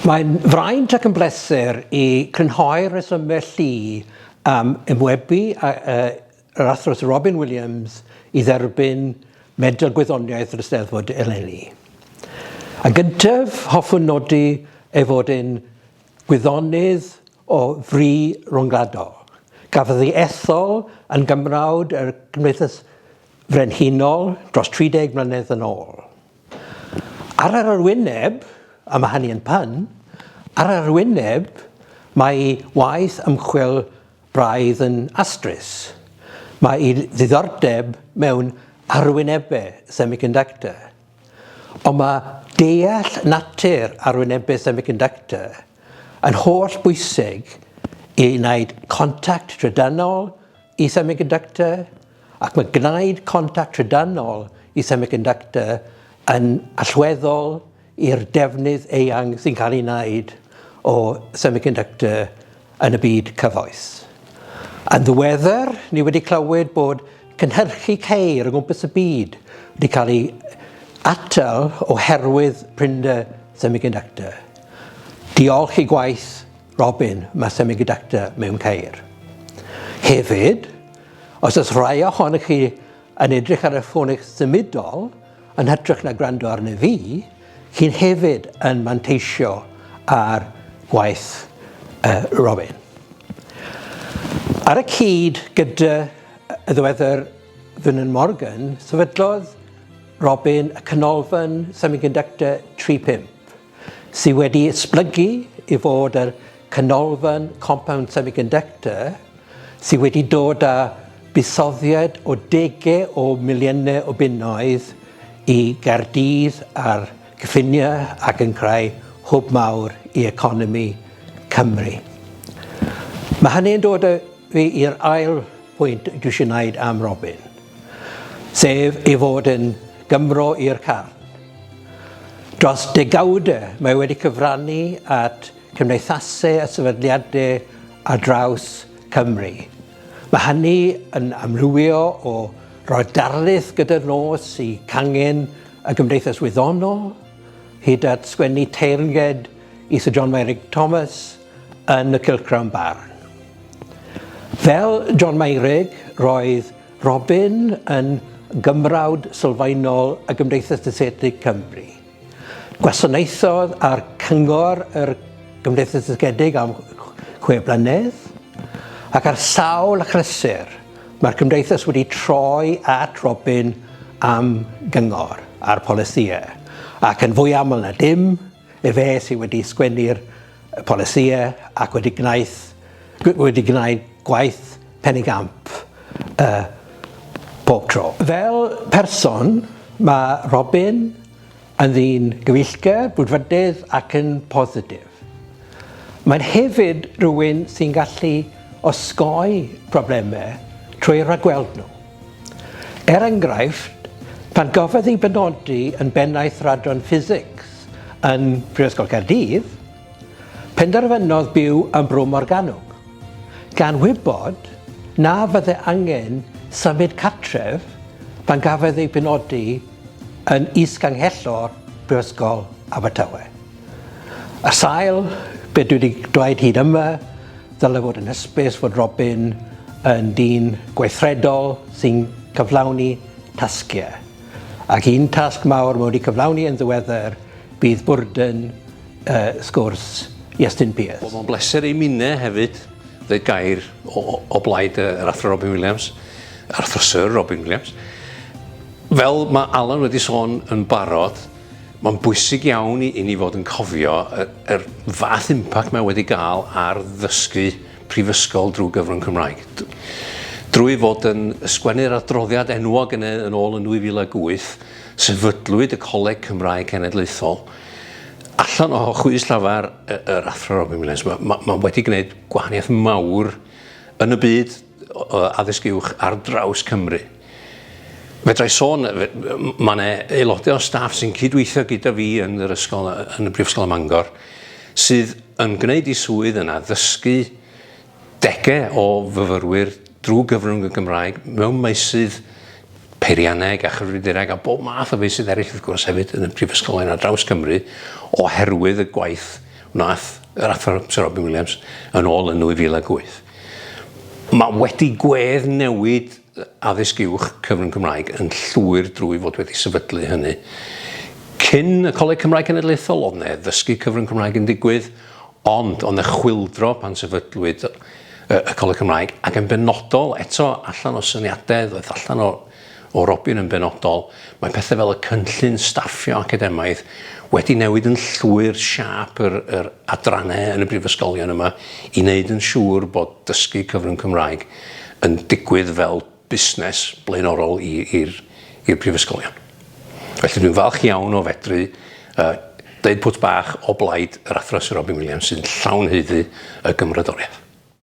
Mae'n fraint ac yn bleser I crynhoi'r resymau llu am ymwebu yr Athro Robin Williams I dderbyn Medal Gwyddoniaeth yr Eisteddfod eleni. Yn gyntaf, hoffwn nodi ei fod yn gwyddonydd o fri rhwngwladol. Gafodd ei ethol yn gymrawd yr Gymdeithas Frenhinol dros 30 mlynedd yn ôl. Ar yr arwyneb, a mae hynny yn pun, ar yr arwyneb mae waith ymchwil braidd yn astrus. Mae ei ddiddordeb mewn arwynebau semiconductor. Ond mae deall natur arwynebau semiconductor yn holl bwysig I wneud contact trydanol I semiconductor ac mae gwneud contact trydanol I semiconductor yn allweddol i'r defnydd eang sy'n cael ei wneud o semiconductor yn y byd cyfoes. Yn ddiweddar, ni wedi clywed bod cynhyrchu ceir o gwmpas y byd wedi cael ei atal oherwydd prinder semiconductor. Diolch I gwaith Robin mae semiconductor mewn ceir. Hefyd, os oes rhai ohonych chi yn edrych ar y ffonich symudol yn hytrach na gwrando arna fi, chi'n hefyd yn manteisio ar gwaith Robin. Ar y cyd gyda y ddiweddar Vernon Morgan, sefydlodd Robin y canolfan semiconductor 3.5 sydd wedi esblygu I fod yr canolfan compound semiconductor sydd wedi dod â buddsoddiad o degau o miliynau o bunnoedd I Gaerdydd a'r cyffiniau ac yn creu hwb mawr I economi Cymru. Mae hynny'n dod â fi i'r ail pwynt dwi eisiau gwneud am Robin, sef ei fod yn Gymro i'r carn. Dros degawdau mae wedi cyfrannu at cymdeithasau a sefydliadau ar draws Cymru. Mae hynny yn amrywio o roi darlith gyda'r nos I cangen y Gymdeithas Wyddonol, hyd at sgwennu teyrnged I Sir John Meirig Thomas yn y Cylchgrawn Barn. Fel John Meirig, roedd Robin yn gymrawd sylfaenol y Gymdeithas Dysedig Cymru. Gwasanaethodd ar cyngor yr Gymdeithas Dysedig am 6 blynedd, ac ar sawl achlysur mae'r Gymdeithas wedi troi at Robin am gyngor a'r polisïau. Ac yn fwy aml na dim, fe sydd wedi sgwennu'r polisïau ac wedi gwneud gwaith penigamp pob tro. Fel person, mae Robin yn ddyn gyfeillgar, brwdfrydydd ac yn positif. Mae'n hefyd rhywun sy'n gallu osgoi problemau trwy rhagweld nhw. Enghraifft, pan gofodd ei benodi yn bennaeth radron physics yn Prifysgol Caerdydd, penderfynodd byw yn Bro Morgannwg, gan wybod na fydde angen symud cartref pan gafodd ei benodi yn is-ganghellor Prifysgol Abertawe. Ar sail, be dwi wedi dweud hyd yma, ddylai fod yn hysbys fod Robin yn dyn gweithredol sy'n cyflawni tasgiau. Ac un tasg mawr mae wedi cyflawni yn ddiweddar bydd bwrdyn sgwrs Iestyn Pierce. Mae'n bleser I minau hefyd ddweud gair o blaid yr Athro Robin Williams, Athro Sir Robin Williams. Fel mae Alan wedi sôn yn barod, mae'n bwysig iawn I ni fod yn cofio yr fath impact mae wedi gael ar ddysgu prifysgol drwy gyfrwng Cymraeg. Drwy fod yn sgwennu'r adroddiad enwog yn ôl yn 2008, sefydlwyd y Coleg Cymraeg Cenedlaethol. Allan o chwys lafar yr Athro Robin Williams, mae wedi gwneud gwahaniaeth mawr yn y byd addysg uwch ar draws Cymru. Fedrai sôn, mae aelodau o staff sy'n cydweithio gyda fi yn y Brifysgol ym Mangor sydd yn gwneud I swydd yna ddysgu degau o fyfyrwyr drwy gyfrwng y Gymraeg mewn meysydd peirianneg a chyfrifiadureg a bob math o feysydd eraill wrth gwrs hefyd yn y Brifysgol ar draws Cymru oherwydd y gwaith wnaeth yr athro Sir Robin Williams yn ôl yn 2008. Mae wedi gwedd newid addysg uwch cyfrwng Cymraeg yn llwyr drwy fod wedi sefydlu hynny. Cyn y Coleg Cymraeg Cenedlaethol oedd ne ddysgu cyfrwng Cymraeg yn digwydd, ond oedd 'na chwyldro pan sefydlwyd y Coleg Cymraeg, ac yn benodol, eto allan o syniadau, ddoeth allan o Robin yn benodol, mae pethau fel y cynllun staffio academaidd wedi newid yn llwyr siâp yr adrannau yn y brifysgolion yma i wneud yn siŵr bod dysgu cyfrwng Cymraeg yn digwydd fel busnes blaenorol i'r prifysgolion. Felly dwi'n falch iawn o fedru deud pwt bach o blaid yr athro Sir Robin Williams sy'n llawn haeddu y gymrydoriaeth.